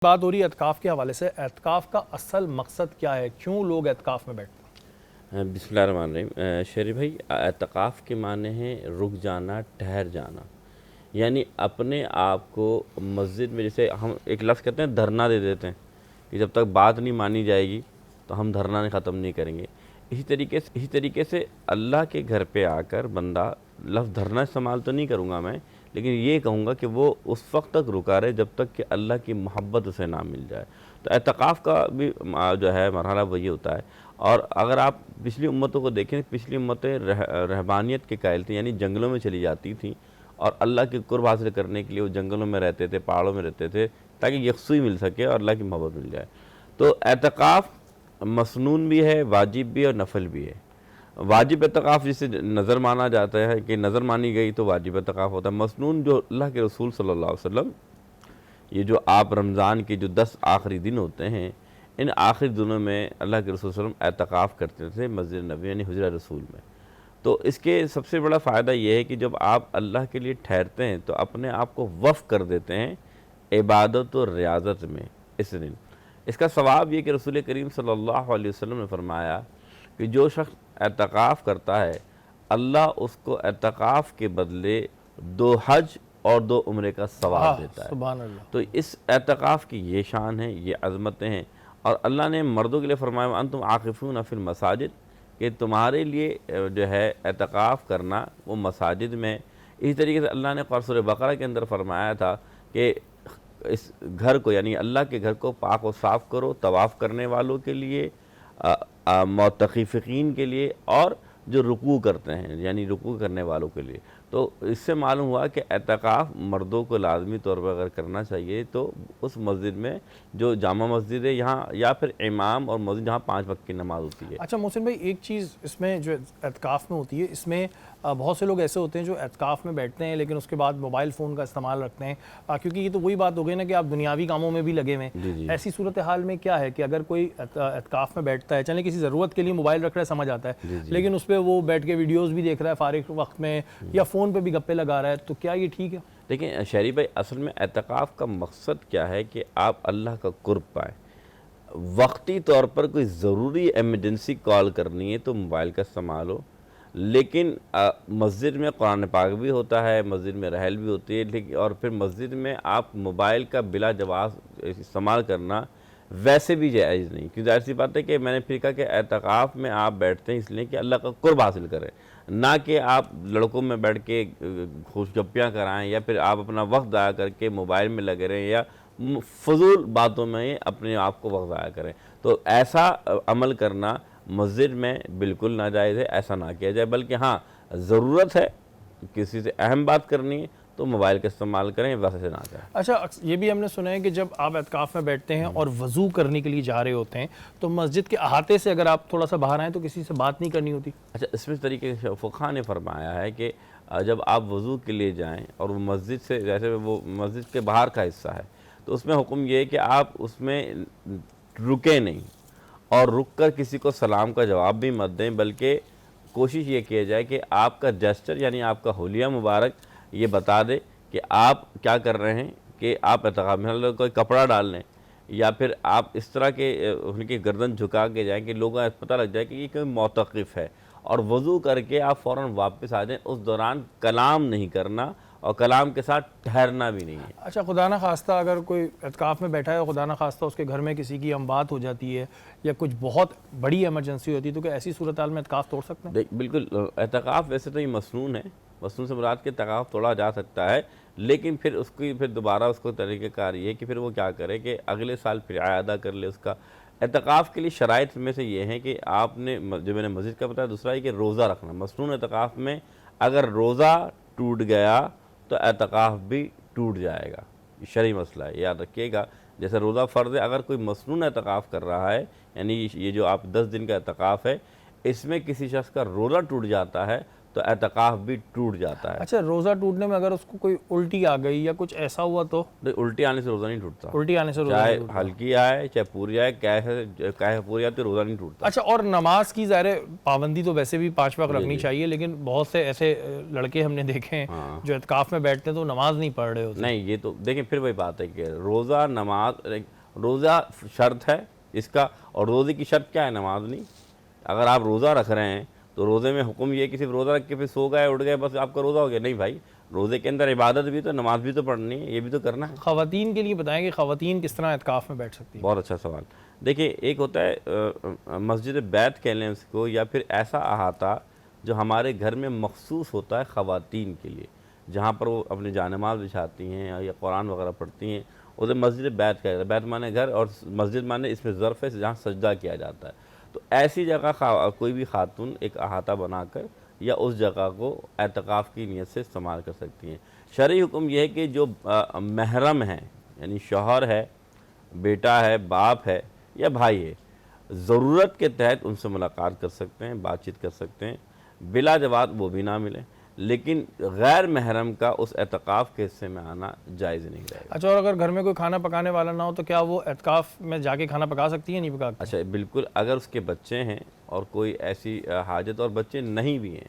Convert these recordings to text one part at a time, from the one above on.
بات ہو رہی ہے اعتکاف کے حوالے سے، اعتکاف کا اصل مقصد کیا ہے؟ کیوں لوگ اعتکاف میں بیٹھتے ہیں؟ بسم اللہ الرحمن الرحیم۔ شیری بھائی، اعتکاف کے معنی ہیں رک جانا، ٹھہر جانا، یعنی اپنے آپ کو مسجد میں، جیسے ہم ایک لفظ کہتے ہیں دھرنا دے دیتے ہیں کہ جب تک بات نہیں مانی جائے گی تو ہم دھرنا ختم نہیں کریں گے۔ اسی طریقے سے اللہ کے گھر پہ آ کر بندہ، لفظ دھرنا استعمال تو نہیں کروں گا میں، لیکن یہ کہوں گا کہ وہ اس وقت تک رکا رہے جب تک کہ اللہ کی محبت اسے نہ مل جائے۔ تو اعتکاف کا بھی جو ہے مرحلہ وہی ہوتا ہے۔ اور اگر آپ پچھلی امتوں کو دیکھیں، پچھلی امتیں رہبانیت کے قائل تھیں، یعنی جنگلوں میں چلی جاتی تھیں اور اللہ کے قرب حاصل کرنے کے لیے وہ جنگلوں میں رہتے تھے، پہاڑوں میں رہتے تھے، تاکہ یکسوئی مل سکے اور اللہ کی محبت مل جائے۔ تو اعتکاف مسنون بھی ہے، واجب بھی اور نفل بھی ہے۔ واجب اعتکاف جسے نظر مانا جاتا ہے کہ نظر مانی گئی تو واجب اعتکاف ہوتا ہے۔ مسنون جو اللہ کے رسول صلی اللہ علیہ وسلم، یہ جو آپ رمضان کے جو 10 آخری دن ہوتے ہیں، ان آخری دنوں میں اللہ کے رسول صلی اللہ علیہ وسلم اعتکاف کرتے تھے مسجد نبوی یعنی حجرہ رسول میں۔ تو اس کے سب سے بڑا فائدہ یہ ہے کہ جب آپ اللہ کے لیے ٹھہرتے ہیں تو اپنے آپ کو وقف کر دیتے ہیں عبادت و ریاضت میں اس دن۔ اس کا ثواب یہ کہ رسول کریم صلی اللہ علیہ وسلم نے فرمایا کہ جو شخص اعتکاف کرتا ہے، اللہ اس کو اعتکاف کے بدلے 2 حج اور 2 عمرے کا ثواب دیتا ہے۔ سبحان اللہ۔ تو اس اعتکاف کی یہ شان ہے، یہ عظمتیں ہیں۔ اور اللہ نے مردوں کے لیے فرمایا وَأَنْتُمْ عَاكِفُونَ فِي الْمَسَاجِدِ، کہ تمہارے لیے جو ہے اعتکاف کرنا وہ مساجد میں۔ اسی طریقے سے اللہ نے سورہ بقرہ کے اندر فرمایا تھا کہ اس گھر کو، یعنی اللہ کے گھر کو پاک و صاف کرو، طواف کرنے والوں کے لیے، معتکفین کے لیے، اور جو رکوع کرتے ہیں یعنی رکوع کرنے والوں کے لیے۔ تو اس سے معلوم ہوا کہ اعتکاف مردوں کو لازمی طور پر اگر کرنا چاہیے تو اس مسجد میں جو جامع مسجد ہے یہاں، یا پھر امام اور مسجد جہاں 5 وقت کی نماز ہوتی ہے۔ اچھا محسن بھائی، ایک چیز اس میں جو اعتکاف میں ہوتی ہے، اس میں بہت سے لوگ ایسے ہوتے ہیں جو اعتکاف میں بیٹھتے ہیں لیکن اس کے بعد موبائل فون کا استعمال رکھتے ہیں، کیونکہ یہ تو وہی بات ہو گئی نا کہ آپ دنیاوی کاموں میں بھی لگے ہوئے ہیں۔ ایسی صورتحال میں کیا ہے کہ اگر کوئی اعتکاف میں بیٹھتا ہے، چلیں کسی ضرورت کے لیے موبائل رکھ رہا ہے، سمجھ آتا ہے، لیکن اس پہ وہ بیٹھ کے ویڈیوز بھی دیکھ رہا ہے فارغ وقت میں، یا فون پہ بھی گپے لگا رہا ہے، تو کیا یہ ٹھیک ہے؟ دیکھیں شہری بھائی، اصل میں اعتکاف کا مقصد کیا ہے کہ آپ اللہ کا قرب پائیں۔ وقتی طور پر کوئی ضروری ایمرجنسی کال کرنی ہے تو موبائل کا استعمال ہو، لیکن مسجد میں قرآن پاک بھی ہوتا ہے، مسجد میں رحل بھی ہوتی ہے، لیکن اور پھر مسجد میں آپ موبائل کا بلا جواز استعمال کرنا ویسے بھی جائز نہیں، کیونکہ ظاہر سی بات ہے کہ میں نے پھر کہا کہ اعتکاف میں آپ بیٹھتے ہیں اس لیے کہ اللہ کا قرب حاصل کریں، نہ کہ آپ لڑکوں میں بیٹھ کے خوش گپیاں کرائیں، یا پھر آپ اپنا وقت ضائع کر کے موبائل میں لگے رہیں، یا فضول باتوں میں اپنے آپ کو وقت ضائع کریں۔ تو ایسا عمل کرنا مسجد میں بالکل ناجائز ہے، ایسا نہ کیا جائے، بلکہ ہاں ضرورت ہے کسی سے اہم بات کرنی ہے تو موبائل کا استعمال کریں، ویسے نہ کریں۔ اچھا، یہ بھی ہم نے سنا ہے کہ جب آپ اعتکاف میں بیٹھتے ہیں اور وضو کرنے کے لیے جا رہے ہوتے ہیں تو مسجد کے احاطے سے اگر آپ تھوڑا سا باہر آئیں تو کسی سے بات نہیں کرنی ہوتی؟ اچھا، اس میں طریقے سے فقہاء نے فرمایا ہے کہ جب آپ وضو کے لیے جائیں اور وہ مسجد سے، جیسے وہ مسجد کے باہر کا حصہ ہے، تو اس میں حکم یہ ہے کہ آپ اس میں رکیں نہیں، اور رک کر کسی کو سلام کا جواب بھی مت دیں، بلکہ کوشش یہ کیا جائے کہ آپ کا جسچر یعنی آپ کا حلیہ مبارک یہ بتا دے کہ آپ کیا کر رہے ہیں، کہ آپ اعتکاف میں کوئی کپڑا ڈال لیں، یا پھر آپ اس طرح کے ان کی گردن جھکا کے جائیں کہ لوگوں کو پتہ لگ جائے کہ یہ کوئی معتکف ہے، اور وضو کر کے آپ فوراً واپس آ جائیں۔ اس دوران کلام نہیں کرنا اور کلام کے ساتھ ٹھہرنا بھی نہیں ہے۔ اچھا، خدا نہ خواستہ اگر کوئی اعتکاف میں بیٹھا ہے اور خدا نہ خواستہ اس کے گھر میں کسی کی اموات ہو جاتی ہے یا کچھ بہت بڑی ایمرجنسی ہوتی ہے، تو کہ ایسی صورتحال میں اعتکاف توڑ سکتے ہیں؟ بالکل، اعتکاف ویسے تو یہ مسنون ہے، مسنون سے مراد کے اعتکاف توڑا جا سکتا ہے، لیکن پھر دوبارہ اس کو طریقہ کار یہ ہے کہ پھر وہ کیا کرے کہ اگلے سال پھر اعادہ کر لے اس کا۔ اعتکاف کے لیے شرائط میں سے یہ ہیں کہ آپ نے، جو میں نے مسجد کا بتایا، دوسرا ہے کہ روزہ رکھنا۔ مسنون اعتکاف میں اگر روزہ ٹوٹ گیا تو اعتکاف بھی ٹوٹ جائے گا، یہ شرعی مسئلہ ہے، یاد رکھیے گا۔ جیسے روزہ فرض ہے، اگر کوئی مسنون اعتکاف کر رہا ہے، یعنی یہ جو آپ 10 دن کا اعتکاف ہے، اس میں کسی شخص کا روزہ ٹوٹ جاتا ہے تو اعتکاف بھی ٹوٹ جاتا ہے. اچھا روزہ ٹوٹنے میں اگر اس کو کوئی الٹی آ گئی یا کچھ ایسا ہوا تو؟ الٹی آنے سے روزہ نہیں ٹوٹتا. الٹی آنے سے روزہ چاہے نہیں ٹوٹتا. ہلکی آئے چاہے پوری آئے, کیسے پوری آئے تو روزہ نہیں ٹوٹتا. اچھا اور نماز کی ظاہر پابندی تو ویسے بھی 5 وقت رکھنی چاہیے, لیکن بہت سے ایسے لڑکے ہم نے دیکھے ہیں جو اعتکاف میں بیٹھتے ہیں تو نماز نہیں پڑھ رہے ہوتے. نہیں, یہ تو دیکھیں پھر وہی بات ہے کہ روزہ نماز, روزہ شرط ہے اس کا, اور روزے کی شرط کیا ہے؟ نماز نہیں. اگر آپ روزہ رکھ رہے ہیں تو روزے میں حکم یہ ہے کہ صرف روزہ رکھ کے پھر سو گئے اٹھ گئے بس آپ کا روزہ ہو گیا, نہیں بھائی, روزے کے اندر عبادت بھی تو, نماز بھی تو پڑھنی ہے, یہ بھی تو کرنا ہے. خواتین کے لیے بتائیں کہ خواتین کس طرح اعتکاف میں بیٹھ سکتی ہیں؟ بہت اچھا سوال. دیکھیں ایک ہوتا ہے مسجد بیت کہہ لیں اس کو, یا پھر ایسا احاطہ جو ہمارے گھر میں مخصوص ہوتا ہے خواتین کے لیے, جہاں پر وہ اپنی جانماز بچھاتی ہیں یا قرآن وغیرہ پڑھتی ہیں, اسے مسجد بیت کہا جاتا ہے. بیت مانے گھر, اور مسجد مانے اس میں ظرف ہے جہاں سجدہ کیا جاتا ہے. تو ایسی جگہ کوئی بھی خاتون ایک احاطہ بنا کر یا اس جگہ کو اعتکاف کی نیت سے استعمال کر سکتی ہیں. شرعی حکم یہ ہے کہ جو محرم ہیں, یعنی شوہر ہے, بیٹا ہے, باپ ہے یا بھائی ہے, ضرورت کے تحت ان سے ملاقات کر سکتے ہیں, بات چیت کر سکتے ہیں, بلا جواز وہ بھی نہ ملیں, لیکن غیر محرم کا اس اعتکاف کے حصے میں آنا جائز نہیں رہے گا. اچھا اور اگر گھر میں کوئی کھانا پکانے والا نہ ہو تو کیا وہ اعتکاف میں جا کے کھانا پکا سکتی ہے, نہیں پکا؟ اچھا بالکل, اگر اس کے بچے ہیں اور کوئی ایسی حاجت, اور بچے نہیں بھی ہیں,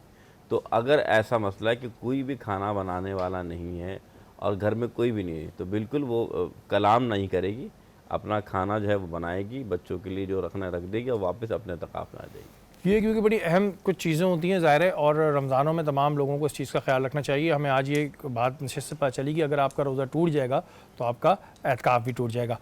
تو اگر ایسا مسئلہ ہے کہ کوئی بھی کھانا بنانے والا نہیں ہے اور گھر میں کوئی بھی نہیں ہے, تو بالکل وہ کلام نہیں کرے گی, اپنا کھانا جو ہے وہ بنائے گی, بچوں کے لیے جو رکھنا رکھ دے گی اور واپس اپنے اعتکاف لا دے گی. یہ کیونکہ بڑی اہم کچھ چیزیں ہوتی ہیں ظاہر ہے, اور رمضانوں میں تمام لوگوں کو اس چیز کا خیال رکھنا چاہیے. ہمیں آج یہ بات نشست سے پتہ چلی کہ اگر آپ کا روزہ ٹوٹ جائے گا تو آپ کا اعتکاف بھی ٹوٹ جائے گا.